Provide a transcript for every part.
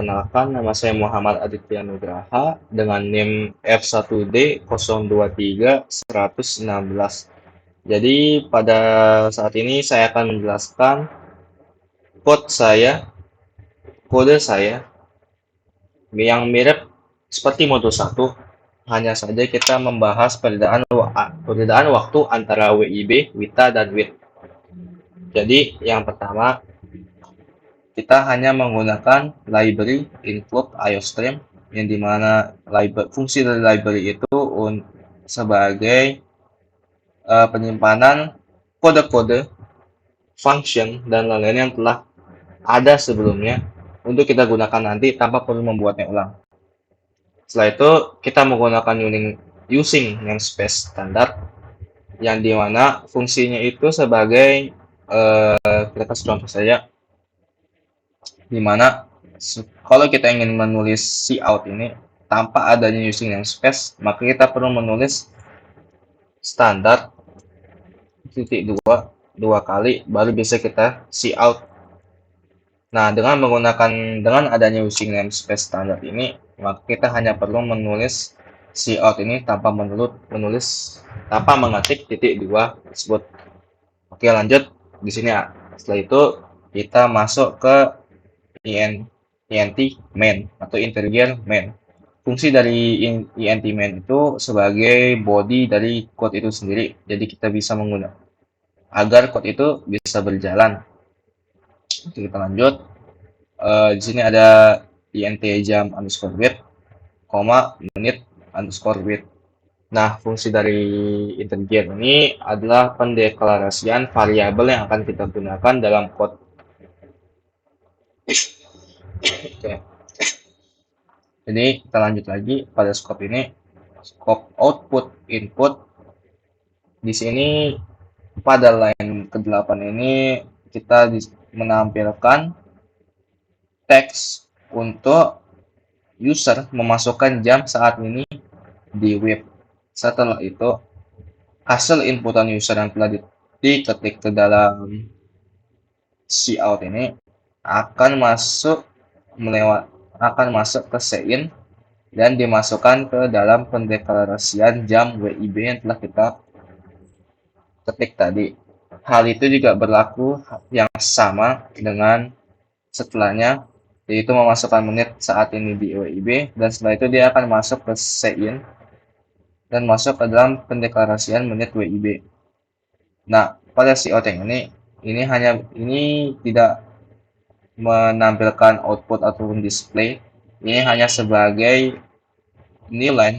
Perkenalkan, nama saya Muhammad Aditya Nugraha dengan NIM F1D023-116. Jadi pada saat ini saya akan menjelaskan kode saya yang mirip seperti modul 1. Hanya saja kita membahas perbedaan waktu antara WIB, WITA, dan WIT. Jadi yang pertama, kita hanya menggunakan library include IOStream, yang dimana fungsi dari library itu sebagai penyimpanan kode-kode, function, dan lain-lain yang telah ada sebelumnya untuk kita gunakan nanti tanpa perlu membuatnya ulang. Setelah itu kita menggunakan using namespace standar, yang dimana fungsinya itu sebagai kita kasih contoh saja, dimana kalau kita ingin menulis cout ini tanpa adanya using namespace, maka kita perlu menulis standar titik dua kali baru bisa kita cout. Nah, dengan adanya using namespace standar ini, maka kita hanya perlu menulis cout ini tanpa mengetik titik dua tersebut. Oke, lanjut di sini ya. Setelah itu kita masuk ke int main atau integer main. Fungsi dari int main itu sebagai body dari code itu sendiri. Jadi kita bisa menggunakan agar code itu bisa berjalan. Oke, kita lanjut. Di sini ada int jam underscore wait, menit underscore wait. Nah, fungsi dari integer ini adalah pendeklarasian variabel yang akan kita gunakan dalam code. Oke. Jadi kita lanjut lagi pada scope ini, scope output input. Di sini pada line ke-8 ini kita menampilkan teks untuk user memasukkan jam saat ini di web. Setelah itu hasil inputan user yang telah diketik ke dalam cout ini akan masuk ke sein dan dimasukkan ke dalam pendeklarasian jam WIB yang telah kita ketik tadi. Hal itu juga berlaku yang sama dengan setelahnya, yaitu memasukkan menit saat ini di WIB, dan setelah itu dia akan masuk ke sein dan masuk ke dalam pendeklarasian menit WIB. Nah, pada cout yang ini tidak menampilkan output ataupun display. Ini hanya sebagai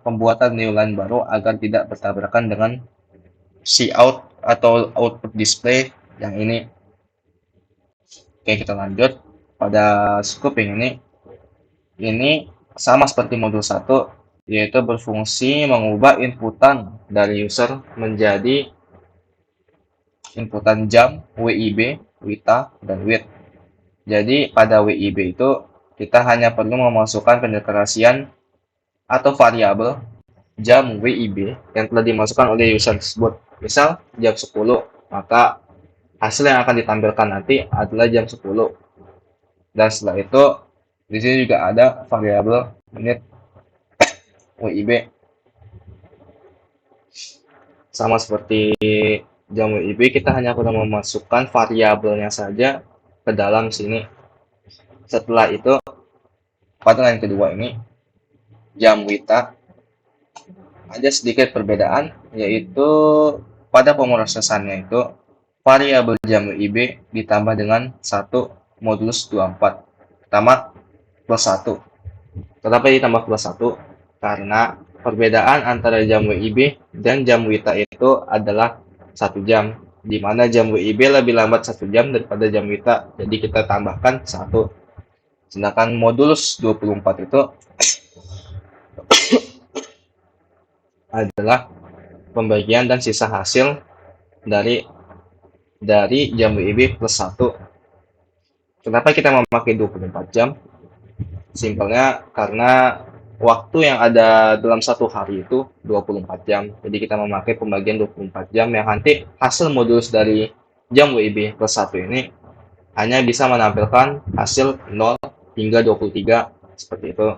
pembuatan new line baru agar tidak bertabrakan dengan cout atau output display yang ini. Oke, kita lanjut pada scope yang ini sama seperti modul 1, yaitu berfungsi mengubah inputan dari user menjadi inputan jam, WIB, WITA, dan WIT. Jadi pada WIB itu kita hanya perlu memasukkan pendeklarasian atau variabel jam WIB yang telah dimasukkan oleh user tersebut. Misal jam 10, maka hasil yang akan ditampilkan nanti adalah jam 10. Dan setelah itu di sini juga ada variabel menit WIB. Sama seperti jam WIB, kita hanya perlu memasukkan variabelnya saja ke dalam sini. Setelah itu pada line kedua ini jam WITA ada sedikit perbedaan, yaitu pada pemrosesannya itu variabel jam WIB ditambah dengan 1 modulus 24. Pertama plus 1. Kenapa ditambah plus 1? Karena perbedaan antara jam WIB dan jam WITA itu adalah 1 jam, di mana jam WIB lebih lambat 1 jam daripada jam WITA. Jadi kita tambahkan 1. Sedangkan modulus 24 itu adalah pembagian dan sisa hasil dari jam WIB plus 1. Kenapa kita memakai 24 jam? Simpelnya karena waktu yang ada dalam satu hari itu 24 jam. Jadi kita memakai pembagian 24 jam yang nanti hasil modulus dari jam WIB plus 1 ini hanya bisa menampilkan hasil 0 hingga 23 seperti itu.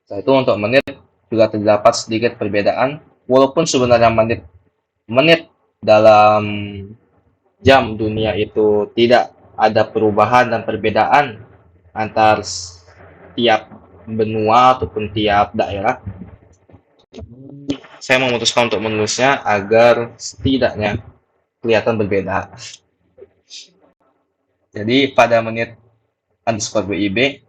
Setelah itu untuk menit juga terdapat sedikit perbedaan, walaupun sebenarnya menit dalam jam dunia itu tidak ada perubahan dan perbedaan antar tiap benua ataupun tiap daerah. Saya memutuskan untuk menulisnya agar setidaknya kelihatan berbeda. Jadi pada menit underscore WIB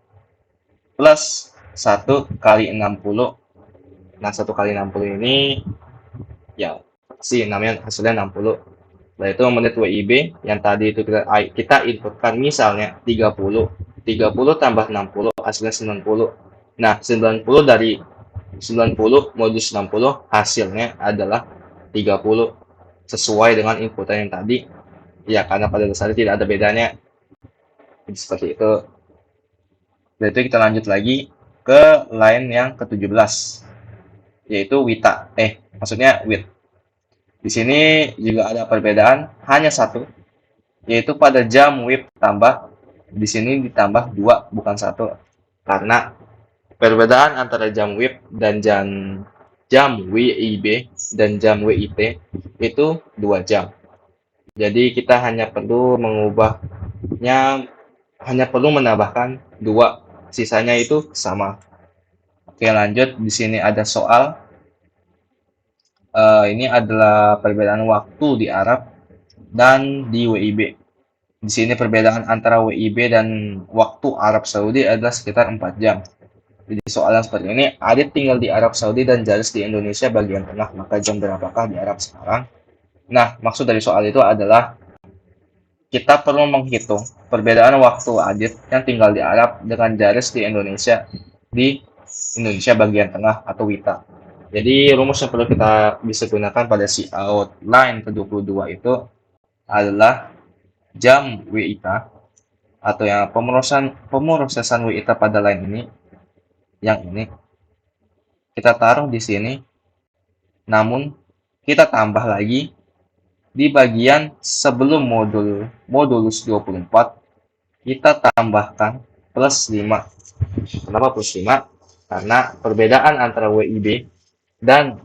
plus 1 kali 60. Nah, 1 kali 60 ini ya sih namanya hasilnya 60. Nah, itu menit WIB yang tadi itu kita inputkan misalnya 30. 30 tambah 60 hasilnya 90. Nah, 90 dari 90 modus 60 hasilnya adalah 30 sesuai dengan inputan yang tadi. Ya, karena pada dasarnya tidak ada bedanya. Jadi, seperti itu. Berarti kita lanjut lagi ke line yang ke-17, yaitu Wita. Maksudnya Wit. Di sini juga ada perbedaan hanya satu, yaitu pada jam WIB tambah, di sini ditambah 2 bukan 1. Karena perbedaan antara jam WIB dan jam WIB dan jam WIT itu 2 jam. Jadi kita hanya perlu menambahkan 2, sisanya itu sama. Oke, lanjut. Di sini ada soal. Ini adalah perbedaan waktu di Arab dan di WIB. Di sini perbedaan antara WIB dan waktu Arab Saudi adalah sekitar 4 jam. Jadi soalan seperti ini, Adit tinggal di Arab Saudi dan Jaris di Indonesia bagian tengah, maka jam berapakah di Arab sekarang? Nah, maksud dari soal itu adalah kita perlu menghitung perbedaan waktu Adit yang tinggal di Arab dengan Jaris di Indonesia bagian tengah atau WITA. Jadi rumus yang perlu kita bisa gunakan pada si outline ke-22 itu adalah jam WITA atau yang pemrosesan WITA pada line ini, yang ini kita taruh di sini, namun kita tambah lagi di bagian sebelum modulus 24, kita tambahkan plus 5. Kenapa plus 5? Karena perbedaan antara WIB dan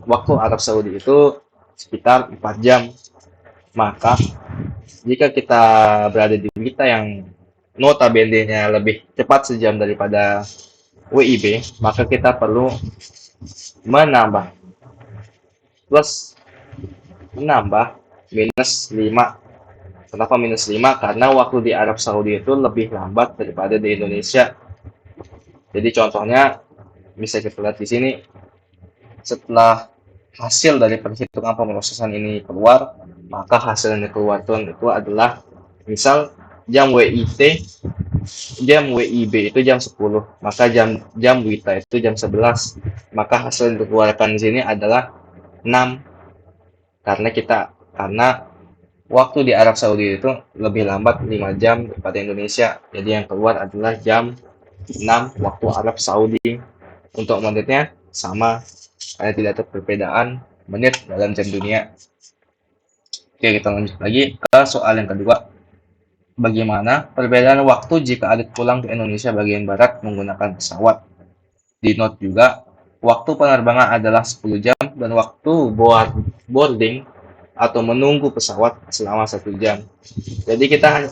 waktu Arab Saudi itu sekitar 4 jam. Maka jika kita berada di WITA yang notabene-nya lebih cepat sejam daripada WIB, maka kita perlu menambah minus 5. Kenapa minus 5? Karena waktu di Arab Saudi itu lebih lambat daripada di Indonesia. Jadi contohnya bisa kita lihat di sini, setelah hasil dari perhitungan pemrosesan ini keluar, maka hasil yang keluar itu adalah misal jam WIB itu jam 10, maka jam WITA itu jam 11, maka hasil yang dikeluarkan di sini adalah 6. Karena waktu di Arab Saudi itu lebih lambat 5 jam daripada Indonesia. Jadi yang keluar adalah jam 6 waktu Arab Saudi. Untuk menitnya sama, karena tidak ada perbedaan menit dalam jam dunia. Oke, kita lanjut lagi ke soal yang kedua. Bagaimana perbedaan waktu jika Adit pulang ke Indonesia bagian barat menggunakan pesawat? Di note juga, waktu penerbangan adalah 10 jam dan waktu boarding atau menunggu pesawat selama 1 jam. Jadi kita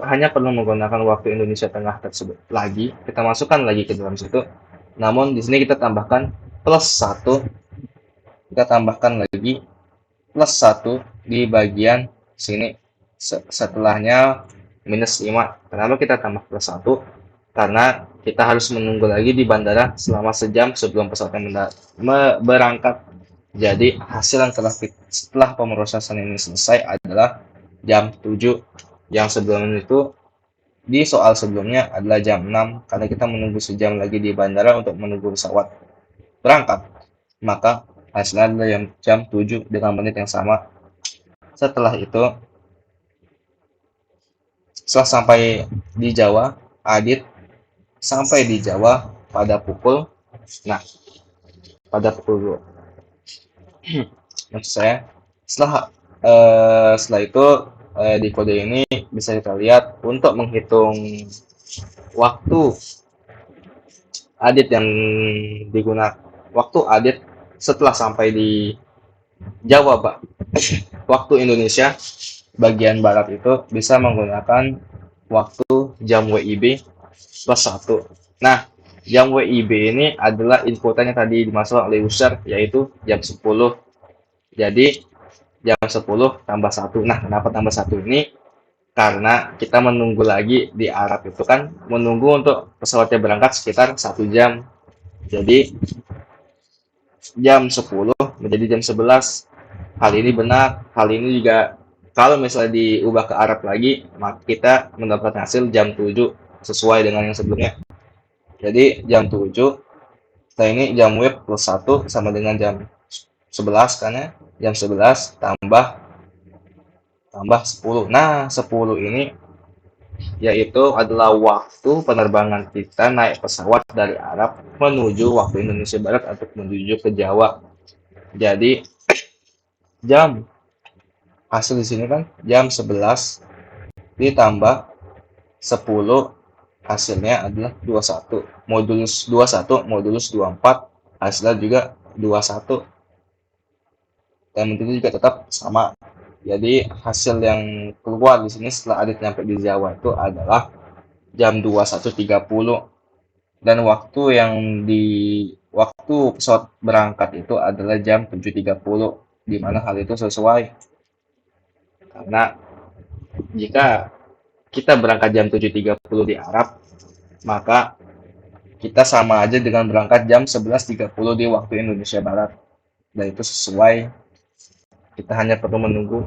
hanya perlu menggunakan waktu Indonesia Tengah tersebut lagi, kita masukkan lagi ke dalam situ. Namun di sini kita tambahkan plus 1, kita tambahkan lagi plus 1 di bagian sini, setelahnya minus 5. Kenapa kita tambah plus 1? Karena kita harus menunggu lagi di bandara selama sejam sebelum pesawatnya berangkat. Jadi hasil yang setelah pemrosesan ini selesai adalah jam 7. Yang sebelum itu di soal sebelumnya adalah jam 6, karena kita menunggu sejam lagi di bandara untuk menunggu pesawat berangkat. Maka hasilnya adalah jam 7 dengan menit yang sama. Setelah itu, setelah sampai di Jawa, Adit sampai di Jawa pada pukul 2. Maksud saya, setelah itu di kode ini bisa kita lihat untuk menghitung waktu adit yang digunakan, waktu adit setelah sampai di Jawa, Pak. Waktu Indonesia bagian barat itu bisa menggunakan waktu jam WIB plus 1. Nah, jam WIB ini adalah inputannya tadi dimasukkan oleh user, yaitu jam 10. Jadi, jam 10 tambah 1. Nah, kenapa tambah 1 ini? Karena kita menunggu lagi di Arab itu kan, menunggu untuk pesawatnya berangkat sekitar 1 jam. Jadi, jam 10 menjadi jam 11. Hal ini benar, hal ini juga kalau misalnya diubah ke Arab lagi, maka kita mendapatkan hasil jam 7 sesuai dengan yang sebelumnya. Jadi jam 7, setelah ini jam web plus 1 sama dengan jam 11 karena jam 11 tambah 10. Nah, 10 ini yaitu adalah waktu penerbangan kita naik pesawat dari Arab menuju waktu Indonesia Barat atau menuju ke Jawa. Jadi jam hasil di sini kan jam 11 ditambah 10, hasilnya adalah 21. Modulus 21, modulus 24, hasilnya juga 21. Dan itu juga tetap sama. Jadi hasil yang keluar di sini setelah adit nyampe di Jawa itu adalah jam 21.30. Dan waktu yang di waktu pesawat berangkat itu adalah jam 7.30, di mana hal itu sesuai. Karena jika kita berangkat jam 7.30 di Arab, maka kita sama aja dengan berangkat jam 11.30 di waktu Indonesia Barat. Dan itu sesuai. Kita hanya perlu menunggu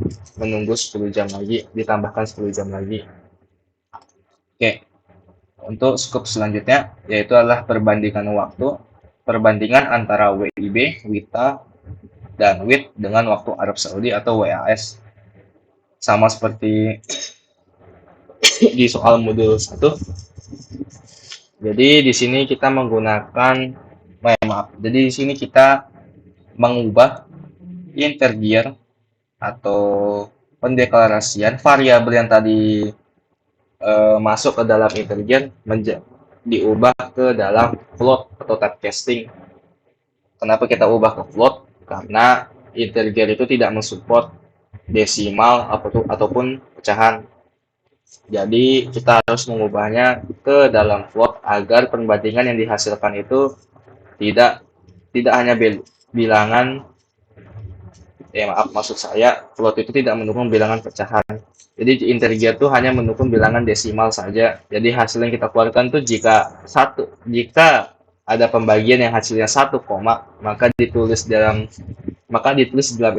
10 jam lagi, ditambahkan 10 jam lagi. Oke. Untuk scope selanjutnya yaitu adalah perbandingan waktu, perbandingan antara WIB, WITA, dan WIT dengan waktu Arab Saudi atau WAS. Sama seperti di soal modul 1. Jadi di sini kita menggunakan Jadi di sini kita mengubah integer atau pendeklarasian variabel yang tadi masuk ke dalam integer diubah ke dalam float atau typecasting. Kenapa kita ubah ke float? Karena integer itu tidak mensupport desimal ataupun pecahan. Jadi kita harus mengubahnya ke dalam float agar perbandingan yang dihasilkan itu tidak hanya bilangan, maksud saya float itu tidak mendukung bilangan pecahan. Jadi integer itu hanya mendukung bilangan desimal saja. Jadi hasil yang kita keluarkan itu jika ada pembagian yang hasilnya 1, maka ditulis dalam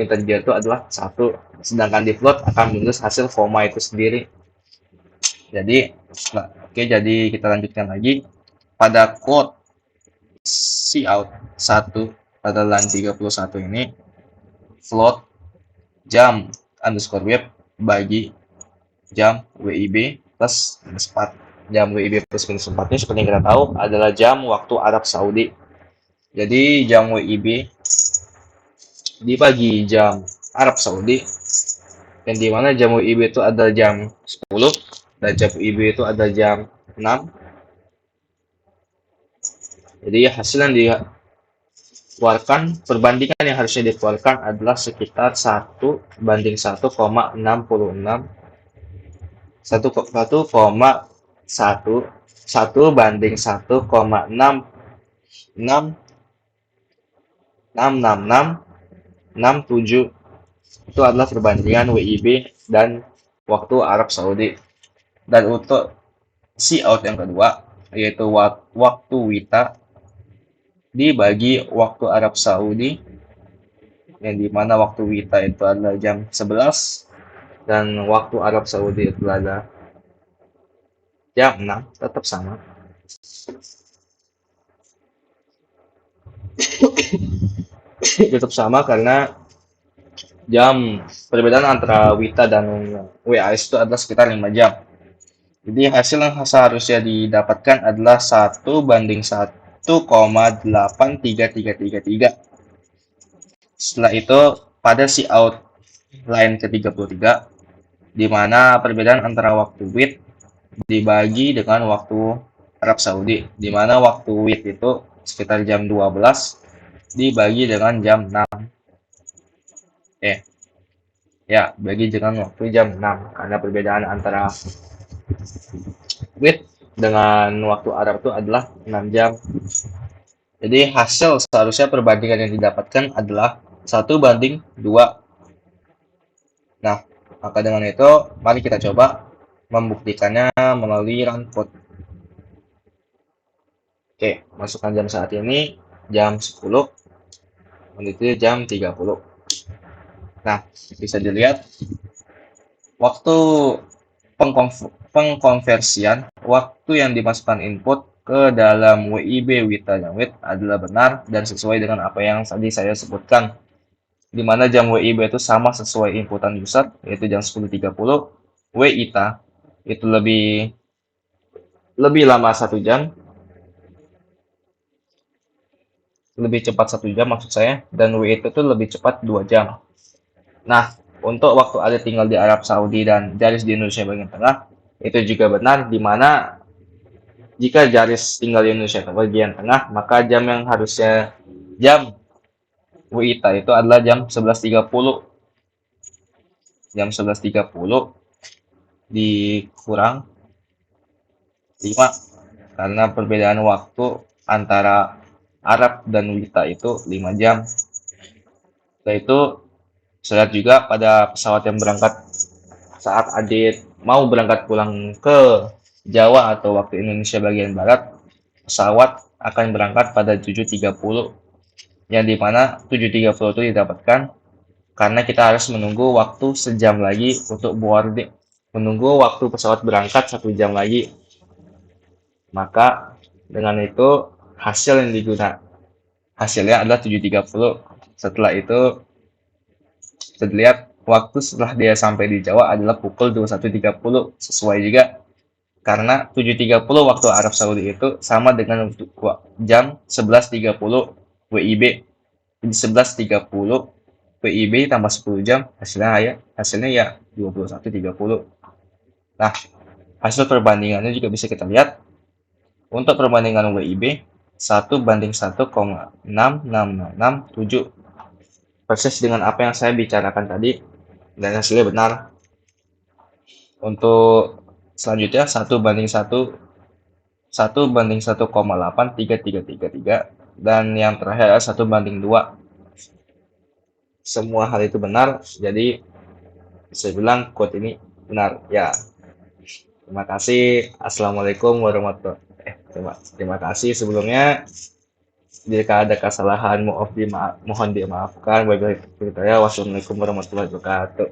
integer itu adalah 1. Sedangkan di float akan menulis hasil koma itu sendiri. Jadi jadi kita lanjutkan lagi pada code cout 1 pada line 31 ini, float jam underscore web bagi jam WIB plus minus 4. Jam WIB plus minus 4 ini seperti yang kita tahu adalah jam waktu Arab Saudi. Jadi jam WIB dibagi jam Arab Saudi, yang dimana jam WIB itu ada jam 10 dan jam WIB itu ada jam 6. Jadi hasil yang dikeluarkan, perbandingan yang harusnya dikeluarkan adalah sekitar 1 banding 1,66 1 banding 1,6667. Itu adalah perbandingan WIB dan waktu Arab Saudi. Dan untuk cout yang kedua yaitu waktu WITA dibagi waktu Arab Saudi, yang dimana waktu WITA itu adalah jam 11 dan waktu Arab Saudi itu adalah jam 6, tetap sama. Tetap sama karena perbedaan antara WITA dan WAS itu adalah sekitar 5 jam. Jadi hasil yang seharusnya didapatkan adalah 1 banding 1,83333. Setelah itu pada cout line ke-33 di mana perbedaan antara waktu WIT dibagi dengan waktu Arab Saudi, di mana waktu WIT itu sekitar jam 12 dibagi dengan jam 6. Ya, bagi dengan waktu jam 6 karena perbedaan antara WIT dengan waktu Arab itu adalah 6 jam. Jadi hasil seharusnya perbandingan yang didapatkan adalah 1:2. Nah, maka dengan itu mari kita coba membuktikannya melalui run code. Oke, masukkan jam saat ini jam 10 menuju jam 30. Nah, bisa dilihat waktu pengkonversian waktu yang dimasukkan input ke dalam WIB Witanya WIT adalah benar dan sesuai dengan apa yang tadi saya sebutkan, di mana jam WIB itu sama sesuai inputan user, yaitu jam 10.30. WITA itu lebih lama 1 jam, lebih cepat 1 jam maksud saya, dan WITA itu lebih cepat 2 jam. Nah, untuk waktu ada tinggal di Arab Saudi dan Jaris di Indonesia bagian tengah, itu juga benar, di mana jika Jaris tinggal di Indonesia bagian tengah, maka jam yang harusnya jam WITA itu adalah jam 11.30. Jam 11.30 dikurang 5, karena perbedaan waktu antara Arab dan WITA itu 5 jam. Setelah itu, saya lihat juga pada pesawat yang berangkat saat Adit mau berangkat pulang ke Jawa atau waktu Indonesia bagian Barat, pesawat akan berangkat pada 7.30, yang dimana 7.30 itu didapatkan karena kita harus menunggu waktu sejam lagi untuk boarding, menunggu waktu pesawat berangkat 1 jam lagi. Maka dengan itu hasil yang digunakan hasilnya adalah 7.30. Setelah itu terlihat waktu setelah dia sampai di Jawa adalah pukul 21.30, sesuai juga karena 7.30 waktu Arab Saudi itu sama dengan jam 11.30 WIB. Jadi 11.30 WIB tambah 10 jam hasilnya ya 21.30. Nah, hasil perbandingannya juga bisa kita lihat. Untuk perbandingan WIB 1:1,6667, persis dengan apa yang saya bicarakan tadi, dan hasilnya benar. Untuk selanjutnya 1:1,83333, dan yang terakhir adalah 1:2. Semua hal itu benar, jadi saya bilang quote ini benar ya. Terima kasih. Assalamualaikum warahmatullahi wabarakatuh. Terima kasih sebelumnya. Jika ada kesalahan, mohon dimaafkan. Wassalamualaikum warahmatullahi wabarakatuh.